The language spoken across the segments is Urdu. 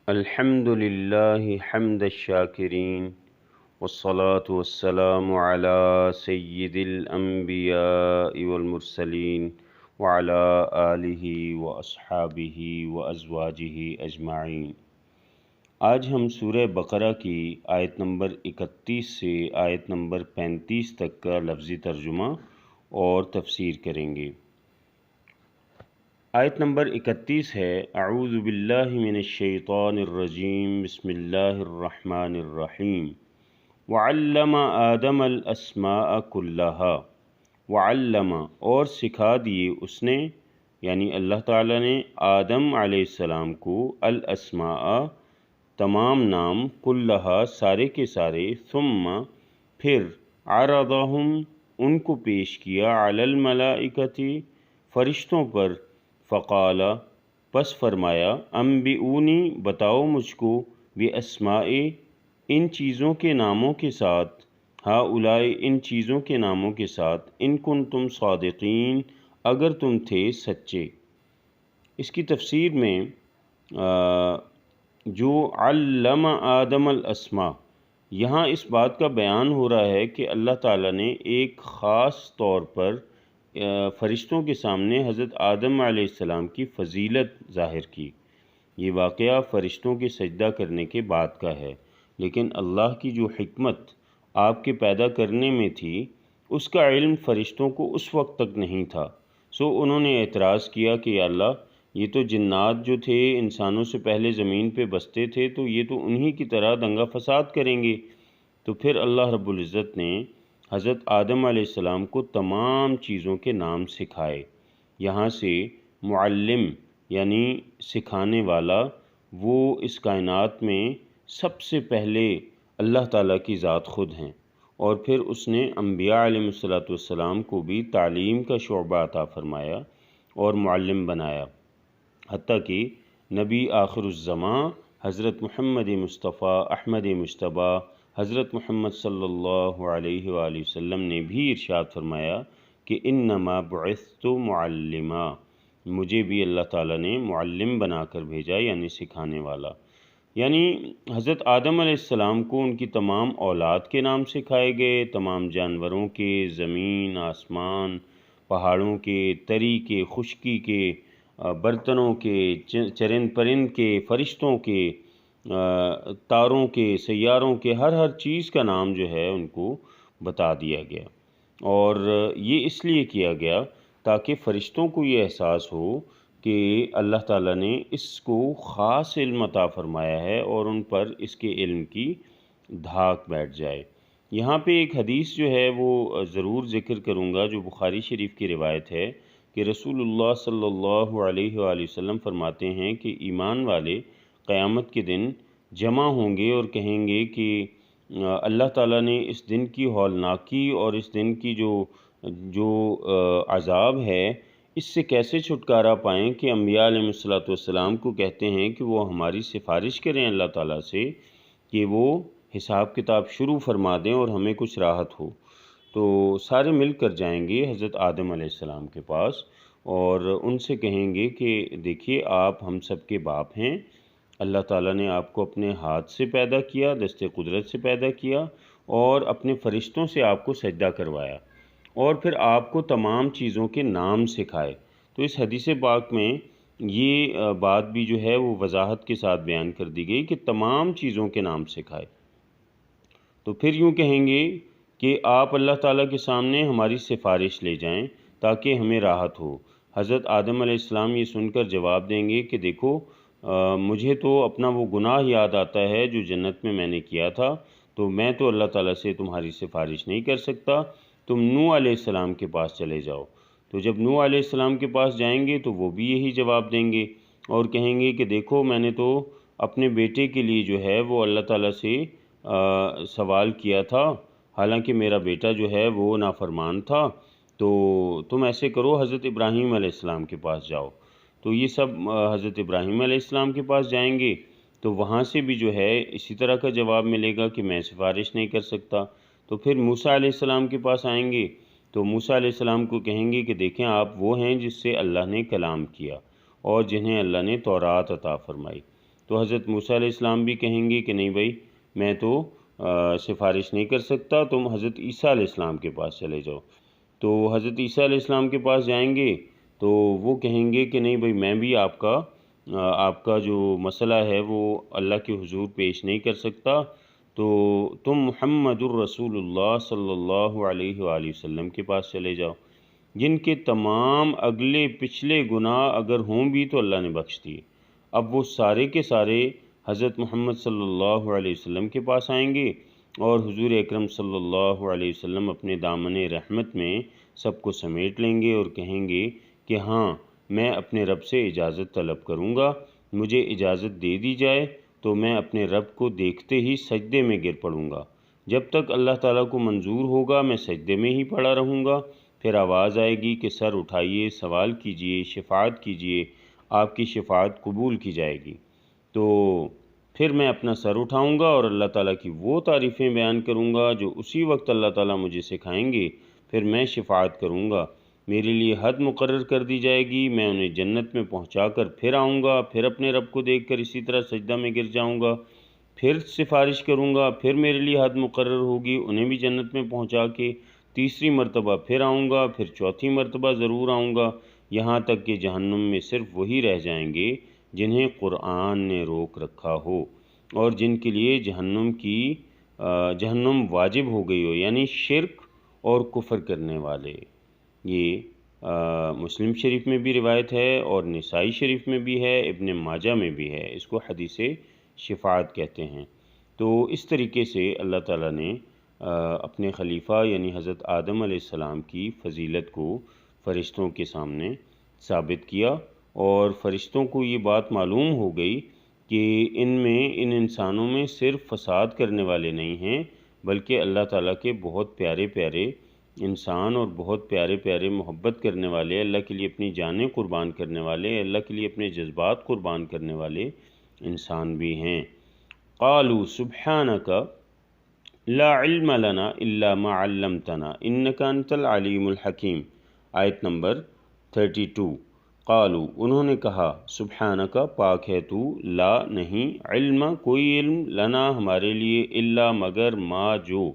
الحمد للہ حمد الشاکرین والصلاة والسلام علی سید الانبیاء والمرسلین وعلی آلہ واصحابہ وازواجہ اجمعین۔ آج ہم سورہ بقرہ کی آیت نمبر 31 سے آیت نمبر 35 تک کا لفظی ترجمہ اور تفسیر کریں گے۔ آیت نمبر 31 ہے اعوذ باللہ من الشیطان الرجیم بسم اللہ الرحمن الرحیم وعلم آدم الاسماء کلہا۔ وعلم اور سکھا دیے اس نے یعنی اللہ تعالیٰ نے آدم علیہ السلام کو الاسماء تمام نام کلہا سارے کے سارے ثم پھر عرضہم ان کو پیش کیا علی الملائکتی فرشتوں پر فقال پس فرمایا انبئونی بتاؤ مجھ کو باسماء ان چیزوں کے ناموں کے ساتھ ہؤلاء ان چیزوں کے ناموں کے ساتھ ان کنتم صادقین اگر تم تھے سچے۔ اس کی تفسیر میں جو علم آدم الاسماء یہاں اس بات کا بیان ہو رہا ہے کہ اللہ تعالیٰ نے ایک خاص طور پر فرشتوں کے سامنے حضرت آدم علیہ السلام کی فضیلت ظاہر کی۔ یہ واقعہ فرشتوں کے سجدہ کرنے کے بعد کا ہے، لیکن اللہ کی جو حکمت آپ کے پیدا کرنے میں تھی اس کا علم فرشتوں کو اس وقت تک نہیں تھا، سو انہوں نے اعتراض کیا کہ یا اللہ یہ تو جنات جو تھے انسانوں سے پہلے زمین پہ بستے تھے تو یہ تو انہی کی طرح دنگا فساد کریں گے۔ تو پھر اللہ رب العزت نے حضرت آدم علیہ السلام کو تمام چیزوں کے نام سکھائے۔ یہاں سے معلم یعنی سکھانے والا وہ اس کائنات میں سب سے پہلے اللہ تعالیٰ کی ذات خود ہیں، اور پھر اس نے انبیاء علیہ السلام کو بھی تعلیم کا شعبہ عطا فرمایا اور معلم بنایا، حتیٰ کہ نبی آخر الزماں حضرت محمد مصطفیٰ احمد مجتبیٰ حضرت محمد صلی اللہ علیہ وآلہ وسلم نے بھی ارشاد فرمایا کہ انما بعثت معلما، مجھے بھی اللہ تعالیٰ نے معلم بنا کر بھیجا یعنی سکھانے والا۔ یعنی حضرت آدم علیہ السلام کو ان کی تمام اولاد کے نام سکھائے گئے، تمام جانوروں کے، زمین آسمان پہاڑوں کے، تری کے، خشکی کے، برتنوں کے، چرند پرند کے، فرشتوں کے، تاروں کے، سیاروں کے، ہر چیز کا نام جو ہے ان کو بتا دیا گیا، اور یہ اس لیے کیا گیا تاکہ فرشتوں کو یہ احساس ہو کہ اللہ تعالیٰ نے اس کو خاص علم عطا فرمایا ہے اور ان پر اس کے علم کی دھاک بیٹھ جائے۔ یہاں پہ ایک حدیث جو ہے وہ ضرور ذکر کروں گا جو بخاری شریف کی روایت ہے کہ رسول اللہ صلی اللہ علیہ وآلہ وسلم فرماتے ہیں کہ ایمان والے قیامت کے دن جمع ہوں گے اور کہیں گے کہ اللہ تعالیٰ نے اس دن کی ہولناکی اور اس دن کی جو عذاب ہے اس سے کیسے چھٹکارا پائیں کہ انبیاء علیہ السلام کو کہتے ہیں کہ وہ ہماری سفارش کریں اللہ تعالیٰ سے کہ وہ حساب کتاب شروع فرما دیں اور ہمیں کچھ راحت ہو۔ تو سارے مل کر جائیں گے حضرت آدم علیہ السلام کے پاس اور ان سے کہیں گے کہ دیکھیے آپ ہم سب کے باپ ہیں، اللہ تعالیٰ نے آپ کو اپنے ہاتھ سے پیدا کیا، دست قدرت سے پیدا کیا اور اپنے فرشتوں سے آپ کو سجدہ کروایا اور پھر آپ کو تمام چیزوں کے نام سکھائے۔ تو اس حدیث پاک میں یہ بات بھی جو ہے وہ وضاحت کے ساتھ بیان کر دی گئی کہ تمام چیزوں کے نام سکھائے۔ تو پھر یوں کہیں گے کہ آپ اللہ تعالیٰ کے سامنے ہماری سفارش لے جائیں تاکہ ہمیں راحت ہو۔ حضرت آدم علیہ السلام یہ سن کر جواب دیں گے کہ دیکھو مجھے تو اپنا وہ گناہ یاد آتا ہے جو جنت میں نے کیا تھا، تو میں تو اللہ تعالیٰ سے تمہاری سفارش نہیں کر سکتا، تم نوح علیہ السلام کے پاس چلے جاؤ۔ تو جب نوح علیہ السلام کے پاس جائیں گے تو وہ بھی یہی جواب دیں گے اور کہیں گے کہ دیکھو میں نے تو اپنے بیٹے کے لیے جو ہے وہ اللہ تعالیٰ سے سوال کیا تھا، حالانکہ میرا بیٹا جو ہے وہ نافرمان تھا، تو تم ایسے کرو حضرت ابراہیم علیہ السلام کے پاس جاؤ۔ تو یہ سب حضرت ابراہیم علیہ السلام کے پاس جائیں گے تو وہاں سے بھی جو ہے اسی طرح کا جواب ملے گا کہ میں سفارش نہیں کر سکتا۔ تو پھر موسیٰ علیہ السلام کے پاس آئیں گے تو موسیٰ علیہ السلام کو کہیں گے کہ دیکھیں آپ وہ ہیں جس سے اللہ نے کلام کیا اور جنہیں اللہ نے تورات عطا فرمائی۔ تو حضرت موسیٰ علیہ السلام بھی کہیں گے کہ نہیں بھائی میں تو سفارش نہیں کر سکتا، تم حضرت عیسیٰ علیہ السلام کے پاس چلے جاؤ۔ تو حضرت عیسیٰ علیہ السلام کے پاس جائیں گے تو وہ کہیں گے کہ نہیں بھائی میں بھی آپ کا جو مسئلہ ہے وہ اللہ کے حضور پیش نہیں کر سکتا، تو تم محمد الرسول اللہ صلی اللہ علیہ وآلہ وسلم کے پاس چلے جاؤ، جن کے تمام اگلے پچھلے گناہ اگر ہوں بھی تو اللہ نے بخش دیے۔ اب وہ سارے کے سارے حضرت محمد صلی اللہ علیہ وسلم کے پاس آئیں گے، اور حضور اکرم صلی اللہ علیہ وسلم اپنے دامن رحمت میں سب کو سمیٹ لیں گے اور کہیں گے کہ ہاں میں اپنے رب سے اجازت طلب کروں گا، مجھے اجازت دے دی جائے تو میں اپنے رب کو دیکھتے ہی سجدے میں گر پڑوں گا، جب تک اللہ تعالیٰ کو منظور ہوگا میں سجدے میں ہی پڑا رہوں گا۔ پھر آواز آئے گی کہ سر اٹھائیے، سوال کیجئے، شفاعت کیجئے، آپ کی شفاعت قبول کی جائے گی۔ تو پھر میں اپنا سر اٹھاؤں گا اور اللہ تعالیٰ کی وہ تعریفیں بیان کروں گا جو اسی وقت اللہ تعالیٰ مجھے سکھائیں گے۔ پھر میں شفاعت کروں گا، میرے لیے حد مقرر کر دی جائے گی، میں انہیں جنت میں پہنچا کر پھر آؤں گا، پھر اپنے رب کو دیکھ کر اسی طرح سجدہ میں گر جاؤں گا، پھر سفارش کروں گا، پھر میرے لیے حد مقرر ہوگی، انہیں بھی جنت میں پہنچا کے تیسری مرتبہ پھر آؤں گا، پھر چوتھی مرتبہ ضرور آؤں گا، یہاں تک کہ جہنم میں صرف وہی رہ جائیں گے جنہیں قرآن نے روک رکھا ہو اور جن کے لیے جہنم واجب ہو گئی ہو، یعنی شرک اور کفر کرنے والے۔ یہ مسلم شریف میں بھی روایت ہے اور نسائی شریف میں بھی ہے، ابن ماجہ میں بھی ہے، اس کو حدیث شفاعت کہتے ہیں۔ تو اس طریقے سے اللہ تعالیٰ نے اپنے خلیفہ یعنی حضرت آدم علیہ السلام کی فضیلت کو فرشتوں کے سامنے ثابت کیا، اور فرشتوں کو یہ بات معلوم ہو گئی کہ ان انسانوں میں صرف فساد کرنے والے نہیں ہیں، بلکہ اللہ تعالیٰ کے بہت پیارے پیارے انسان اور بہت پیارے پیارے محبت کرنے والے، اللہ کے لیے اپنی جانیں قربان کرنے والے، اللہ کے لیے اپنے جذبات قربان کرنے والے انسان بھی ہیں۔ قالوا سبحانک لا علم لنا الا ما علمتنا انک انت العلیم الحکیم، آیت نمبر 32۔ قالو انہوں نے کہا، سبحانک پاک ہے تو، لا نہیں، علم کوئی علم، لنا ہمارے لیے، الا مگر، ما جو،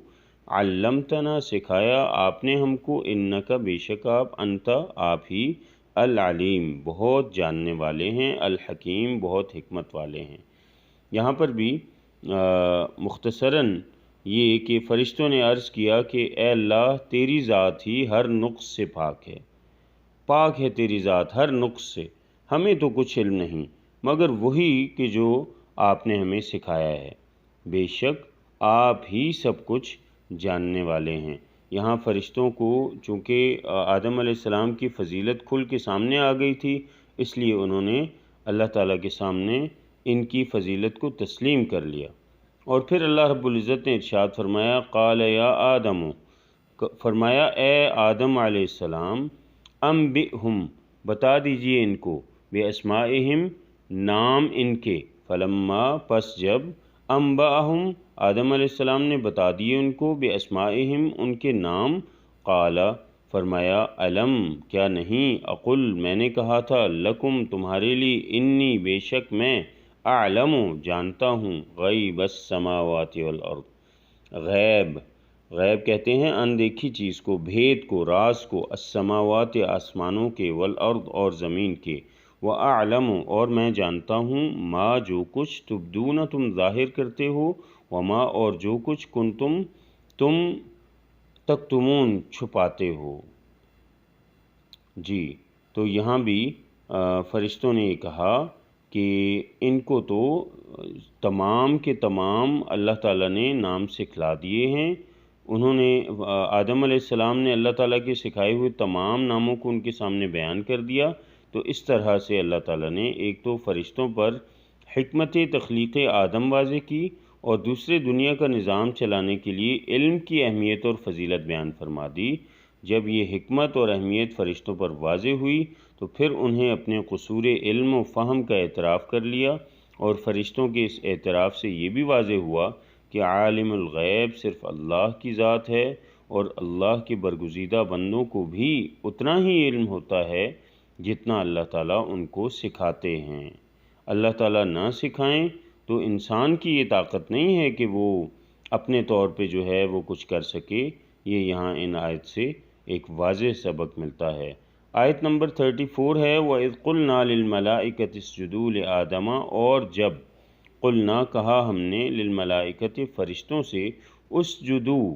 علمتنا سکھایا آپ نے ہم کو، انک بے شک آپ، انت آپ ہی، العلیم بہت جاننے والے ہیں، الحکیم بہت حکمت والے ہیں۔ یہاں پر بھی مختصراً یہ کہ فرشتوں نے عرض کیا کہ اے اللہ تیری ذات ہی ہر نقص سے پاک ہے، پاک ہے تیری ذات ہر نقص سے، ہمیں تو کچھ علم نہیں مگر وہی کہ جو آپ نے ہمیں سکھایا ہے، بے شک آپ ہی سب کچھ جاننے والے ہیں۔ یہاں فرشتوں کو چونکہ آدم علیہ السلام کی فضیلت کھل کے سامنے آ گئی تھی، اس لیے انہوں نے اللہ تعالیٰ کے سامنے ان کی فضیلت کو تسلیم کر لیا۔ اور پھر اللہ رب العزت نے ارشاد فرمایا، قال یا آدم، فرمایا اے آدم علیہ السلام، انبئہم بتا دیجئے ان کو، بے اسمائہم نام ان کے، فلما پس جب، انبأہم آدم علیہ السلام نے بتا دیے ان کو، بے اسمائہم ان کے نام، قال فرمایا، علم کیا نہیں، اقل میں نے کہا تھا، لکم تمہارے لیے، انی بے شک میں، اعلم جانتا ہوں، غیب السماوات والارض، غیب کہتے ہیں اندیکھی چیز کو، بھید کو، راز کو، السماوات آسمانوں کے، والارض اور زمین کے، وَأَعْلَمُ اور میں جانتا ہوں، ما جو کچھ، تبدون تم ظاہر کرتے ہو، وما اور جو کچھ، کنتم تم تکتمون چھپاتے ہو۔ جی تو یہاں بھی فرشتوں نے یہ کہا کہ ان کو تو تمام کے تمام اللہ تعالیٰ نے نام سکھلا دیے ہیں، انہوں نے آدم علیہ السلام نے اللہ تعالیٰ کے سکھائے ہوئے تمام ناموں کو ان کے سامنے بیان کر دیا۔ تو اس طرح سے اللہ تعالیٰ نے ایک تو فرشتوں پر حکمت تخلیق آدم واضح کی، اور دوسرے دنیا کا نظام چلانے کے لیے علم کی اہمیت اور فضیلت بیان فرما دی۔ جب یہ حکمت اور اہمیت فرشتوں پر واضح ہوئی تو پھر انہیں اپنے قصور علم و فہم کا اعتراف کر لیا، اور فرشتوں کے اس اعتراف سے یہ بھی واضح ہوا کہ عالم الغیب صرف اللہ کی ذات ہے، اور اللہ کے برگزیدہ بندوں کو بھی اتنا ہی علم ہوتا ہے جتنا اللہ تعالیٰ ان کو سکھاتے ہیں۔ اللہ تعالیٰ نہ سکھائیں تو انسان کی یہ طاقت نہیں ہے کہ وہ اپنے طور پہ جو ہے وہ کچھ کر سکے۔ یہ یہاں ان آیت سے ایک واضح سبق ملتا ہے۔ آیت نمبر 34 ہے وَإِذْ قُلْنَا لِلْمَلَائِكَةِ اسْجُدُوا لِآدَمَ، اور جب قلنا کہا ہم نے للملائکۃ فرشتوں سے اسجدوا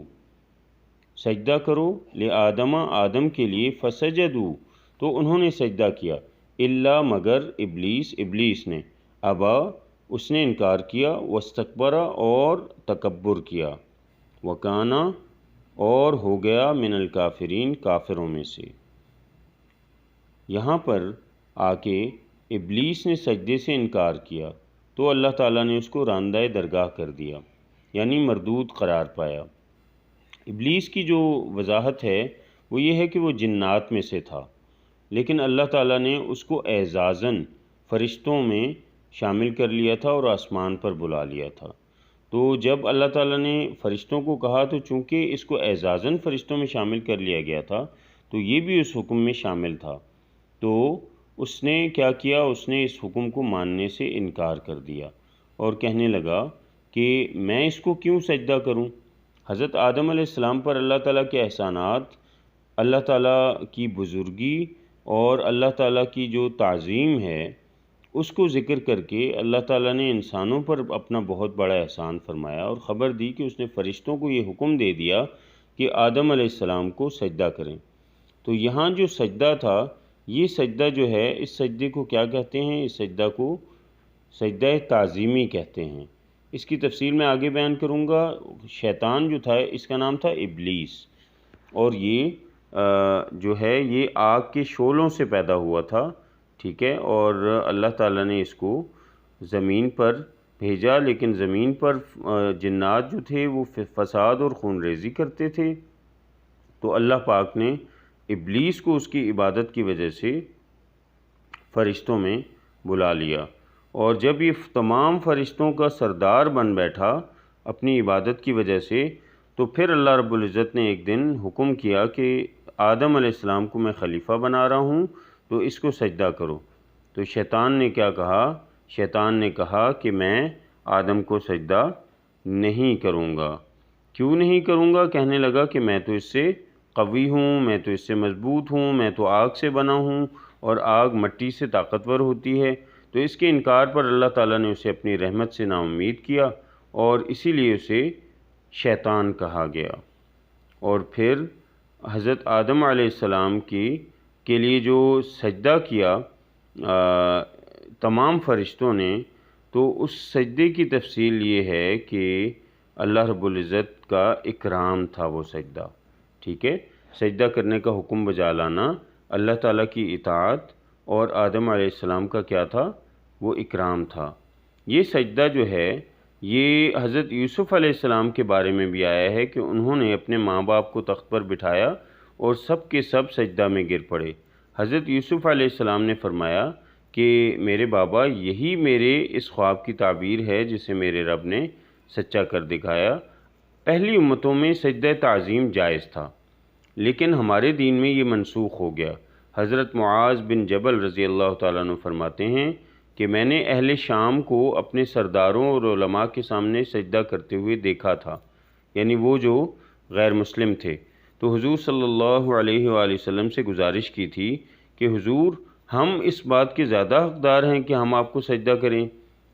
سجدہ کرو لآدم آدم کے لیے فسجدوا تو انہوں نے سجدہ کیا الا مگر ابلیس نے ابا اس نے انکار کیا واستکبر اور تکبر کیا وکانا اور ہو گیا من الکافرین کافروں میں سے۔ یہاں پر آ کے ابلیس نے سجدے سے انکار کیا تو اللہ تعالیٰ نے اس کو راندہ درگاہ کر دیا، یعنی مردود قرار پایا۔ ابلیس کی جو وضاحت ہے وہ یہ ہے کہ وہ جنات میں سے تھا، لیکن اللہ تعالیٰ نے اس کو اعزازاً فرشتوں میں شامل کر لیا تھا اور آسمان پر بلا لیا تھا۔ تو جب اللہ تعالیٰ نے فرشتوں کو کہا تو چونکہ اس کو اعزازاً فرشتوں میں شامل کر لیا گیا تھا تو یہ بھی اس حکم میں شامل تھا، تو اس نے کیا کیا، اس نے اس حکم کو ماننے سے انکار کر دیا اور کہنے لگا کہ میں اس کو کیوں سجدہ کروں۔ حضرت آدم علیہ السلام پر اللہ تعالیٰ کے احسانات، اللہ تعالیٰ کی بزرگی اور اللہ تعالیٰ کی جو تعظیم ہے اس کو ذکر کر کے اللہ تعالیٰ نے انسانوں پر اپنا بہت بڑا احسان فرمایا اور خبر دی کہ اس نے فرشتوں کو یہ حکم دے دیا کہ آدم علیہ السلام کو سجدہ کریں۔ تو یہاں جو سجدہ تھا، یہ سجدہ جو ہے اس سجدے کو کیا کہتے ہیں؟ اس سجدہ کو سجدہ تعظیمی کہتے ہیں۔ اس کی تفصیل میں آگے بیان کروں گا۔ شیطان جو تھا اس کا نام تھا ابلیس، اور یہ جو ہے یہ آگ کے شعلوں سے پیدا ہوا تھا، ٹھیک ہے، اور اللہ تعالیٰ نے اس کو زمین پر بھیجا، لیکن زمین پر جنات جو تھے وہ فساد اور خون ریزی کرتے تھے، تو اللہ پاک نے ابلیس کو اس کی عبادت کی وجہ سے فرشتوں میں بلا لیا، اور جب یہ تمام فرشتوں کا سردار بن بیٹھا اپنی عبادت کی وجہ سے، تو پھر اللہ رب العزت نے ایک دن حکم کیا کہ آدم علیہ السلام کو میں خلیفہ بنا رہا ہوں تو اس کو سجدہ کرو۔ تو شیطان نے کیا کہا؟ شیطان نے کہا کہ میں آدم کو سجدہ نہیں کروں گا۔ کیوں نہیں کروں گا؟ کہنے لگا کہ میں تو اس سے قوی ہوں، میں تو اس سے مضبوط ہوں، میں تو آگ سے بنا ہوں اور آگ مٹی سے طاقتور ہوتی ہے۔ تو اس کے انکار پر اللہ تعالیٰ نے اسے اپنی رحمت سے نا امید کیا اور اسی لیے اسے شیطان کہا گیا۔ اور پھر حضرت آدم علیہ السلام کے لیے جو سجدہ کیا تمام فرشتوں نے، تو اس سجدے کی تفصیل یہ ہے کہ اللہ رب العزت کا اکرام تھا وہ سجدہ، ٹھیک ہے، سجدہ کرنے کا حکم بجا لانا اللہ تعالیٰ کی اطاعت، اور آدم علیہ السلام کا کیا تھا؟ وہ اکرام تھا۔ یہ سجدہ جو ہے یہ حضرت یوسف علیہ السلام کے بارے میں بھی آیا ہے کہ انہوں نے اپنے ماں باپ کو تخت پر بٹھایا اور سب کے سب سجدہ میں گر پڑے۔ حضرت یوسف علیہ السلام نے فرمایا کہ میرے بابا یہی میرے اس خواب کی تعبیر ہے جسے میرے رب نے سچا کر دکھایا۔ پہلی امتوں میں سجدہ تعظیم جائز تھا، لیکن ہمارے دین میں یہ منسوخ ہو گیا۔ حضرت معاذ بن جبل رضی اللہ تعالیٰ عنہ فرماتے ہیں کہ میں نے اہل شام کو اپنے سرداروں اور علماء کے سامنے سجدہ کرتے ہوئے دیکھا تھا، یعنی وہ جو غیر مسلم تھے، تو حضور صلی اللہ علیہ وآلہ وسلم سے گزارش کی تھی کہ حضور ہم اس بات کے زیادہ حقدار ہیں کہ ہم آپ کو سجدہ کریں۔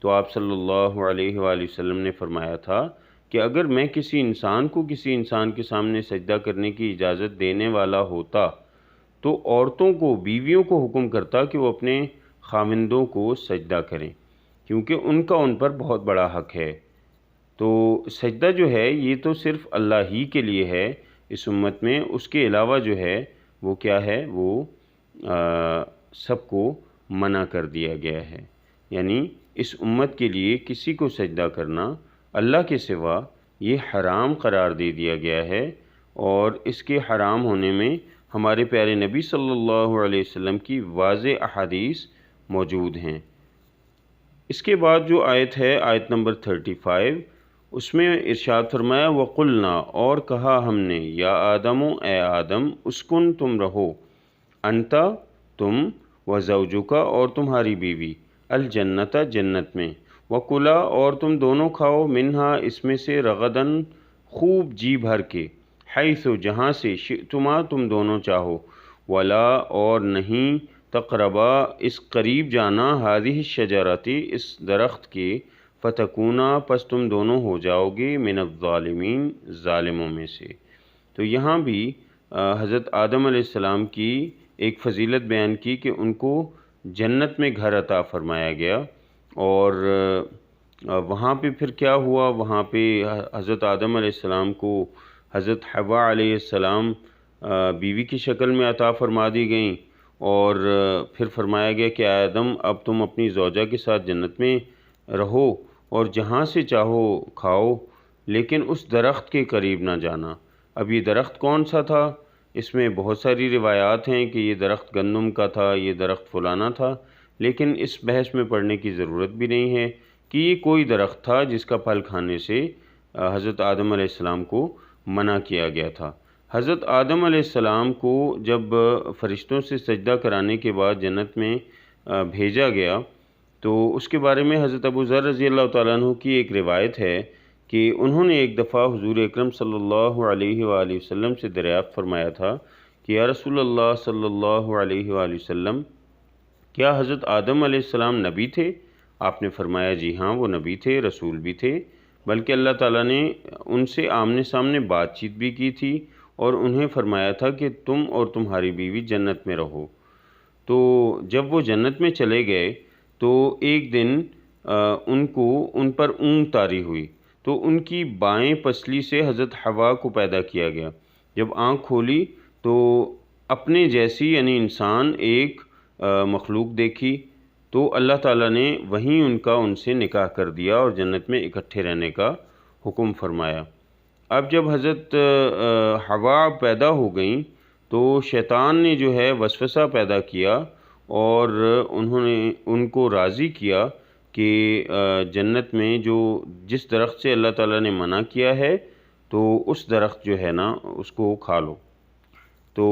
تو آپ صلی اللہ علیہ وآلہ وسلم نے فرمایا تھا کہ اگر میں کسی انسان کو کسی انسان کے سامنے سجدہ کرنے کی اجازت دینے والا ہوتا تو عورتوں کو، بیویوں کو حکم کرتا کہ وہ اپنے خاوندوں کو سجدہ کریں، کیونکہ ان کا ان پر بہت بڑا حق ہے۔ تو سجدہ جو ہے یہ تو صرف اللہ ہی کے لیے ہے اس امت میں، اس کے علاوہ جو ہے وہ کیا ہے، وہ سب کو منع کر دیا گیا ہے، یعنی اس امت کے لیے کسی کو سجدہ کرنا اللہ کے سوا یہ حرام قرار دے دیا گیا ہے، اور اس کے حرام ہونے میں ہمارے پیارے نبی صلی اللہ علیہ وسلم کی واضح احادیث موجود ہیں۔ اس کے بعد جو آیت ہے، آیت نمبر 35، اس میں ارشاد فرمایا وَقُلْنَا، اور کہا ہم نے، یا آدم، اے آدم، اسکن، تم رہو، انت، تم، وزوجک، اور تمہاری بیوی، الجنت جنت میں، وکلا اور تم دونوں کھاؤ منہا اس میں سے رغدن خوب جی بھر کے، حیث جہاں سے شئتما تم دونوں چاہو، ولا اور نہیں تقربا اس قریب جانا ہذہ الشجرۃ اس درخت کے، فتکونا پس تم دونوں ہو جاؤ گے من الظالمین ظالموں میں سے۔ تو یہاں بھی حضرت آدم علیہ السلام کی ایک فضیلت بیان کی کہ ان کو جنت میں گھر عطا فرمایا گیا، اور وہاں پہ پھر کیا ہوا، وہاں پہ حضرت آدم علیہ السلام کو حضرت حوا علیہ السلام بیوی کی شکل میں عطا فرما دی گئیں، اور پھر فرمایا گیا کہ آدم اب تم اپنی زوجہ کے ساتھ جنت میں رہو اور جہاں سے چاہو کھاؤ، لیکن اس درخت کے قریب نہ جانا۔ اب یہ درخت کون سا تھا؟ اس میں بہت ساری روایات ہیں کہ یہ درخت گندم کا تھا، یہ درخت فلانا تھا، لیکن اس بحث میں پڑھنے کی ضرورت بھی نہیں ہے کہ یہ کوئی درخت تھا جس کا پھل کھانے سے حضرت آدم علیہ السلام کو منع کیا گیا تھا۔ حضرت آدم علیہ السلام کو جب فرشتوں سے سجدہ کرانے کے بعد جنت میں بھیجا گیا تو اس کے بارے میں حضرت ابو ذر رضی اللہ تعالیٰ عنہ کی ایک روایت ہے کہ انہوں نے ایک دفعہ حضور اکرم صلی اللہ علیہ وآلہ وسلم سے دریافت فرمایا تھا کہ یا رسول اللہ صلی اللہ علیہ وآلہ وسلم، کیا حضرت آدم علیہ السلام نبی تھے؟ آپ نے فرمایا جی ہاں، وہ نبی تھے، رسول بھی تھے، بلکہ اللہ تعالیٰ نے ان سے آمنے سامنے بات چیت بھی کی تھی اور انہیں فرمایا تھا کہ تم اور تمہاری بیوی جنت میں رہو۔ تو جب وہ جنت میں چلے گئے تو ایک دن ان پر اونگ طاری ہوئی، تو ان کی بائیں پسلی سے حضرت حوا کو پیدا کیا گیا۔ جب آنکھ کھولی تو اپنے جیسی یعنی انسان ایک مخلوق دیکھی، تو اللہ تعالیٰ نے وہیں ان سے نکاح کر دیا اور جنت میں اکٹھے رہنے کا حکم فرمایا۔ اب جب حضرت حوا پیدا ہو گئیں تو شیطان نے جو ہے وسوسہ پیدا کیا اور انہوں نے ان کو راضی کیا کہ جنت میں جس درخت سے اللہ تعالیٰ نے منع کیا ہے تو اس درخت جو ہے نا اس کو کھا لو۔ تو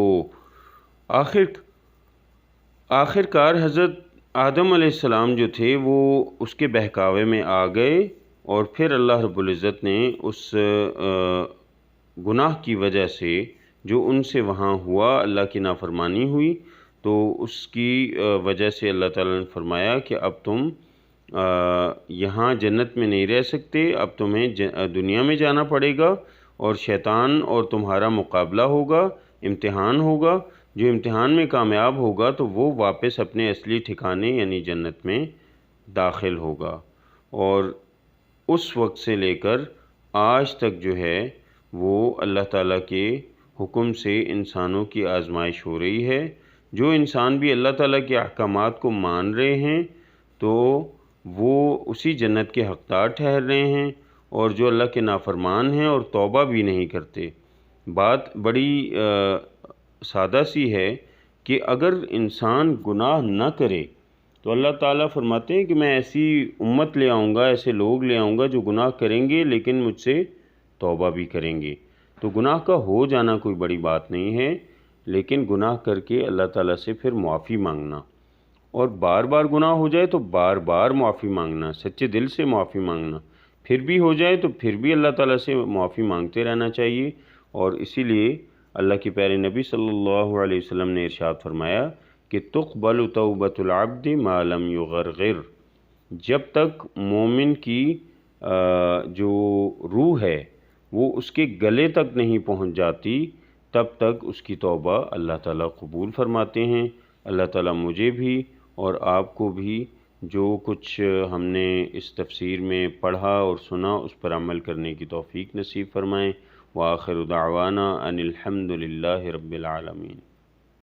آخر کار حضرت آدم علیہ السلام جو تھے وہ اس کے بہکاوے میں آ گئے، اور پھر اللہ رب العزت نے اس گناہ کی وجہ سے جو ان سے وہاں ہوا، اللہ کی نافرمانی ہوئی، تو اس کی وجہ سے اللہ تعالیٰ نے فرمایا کہ اب تم یہاں جنت میں نہیں رہ سکتے، اب تمہیں دنیا میں جانا پڑے گا، اور شیطان اور تمہارا مقابلہ ہوگا، امتحان ہوگا۔ جو امتحان میں کامیاب ہوگا تو وہ واپس اپنے اصلی ٹھکانے یعنی جنت میں داخل ہوگا۔ اور اس وقت سے لے کر آج تک جو ہے وہ اللہ تعالیٰ کے حکم سے انسانوں کی آزمائش ہو رہی ہے۔ جو انسان بھی اللہ تعالیٰ کے احکامات کو مان رہے ہیں تو وہ اسی جنت کے حقدار ٹھہر رہے ہیں، اور جو اللہ کے نافرمان ہیں اور توبہ بھی نہیں کرتے۔ بات بڑی سادہ سی ہے کہ اگر انسان گناہ نہ کرے تو اللہ تعالیٰ فرماتے ہیں کہ میں ایسی امت لے آؤں گا، ایسے لوگ لے آؤں گا جو گناہ کریں گے لیکن مجھ سے توبہ بھی کریں گے۔ تو گناہ کا ہو جانا کوئی بڑی بات نہیں ہے، لیکن گناہ کر کے اللہ تعالیٰ سے پھر معافی مانگنا، اور بار بار گناہ ہو جائے تو بار بار معافی مانگنا، سچے دل سے معافی مانگنا، پھر بھی ہو جائے تو پھر بھی اللہ تعالیٰ سے معافی مانگتے رہنا چاہیے۔ اور اسی لیے اللہ کے پیارے نبی صلی اللہ علیہ وسلم نے ارشاد فرمایا کہ تقبل توبۃ العبد ما لم یغرغر، جب تک مومن کی جو روح ہے وہ اس کے گلے تک نہیں پہنچ جاتی تب تک اس کی توبہ اللہ تعالیٰ قبول فرماتے ہیں۔ اللہ تعالیٰ مجھے بھی اور آپ کو بھی جو کچھ ہم نے اس تفسیر میں پڑھا اور سنا اس پر عمل کرنے کی توفیق نصیب فرمائیں۔ وآخر دعوانا ان الحمد للہ رب العالمین۔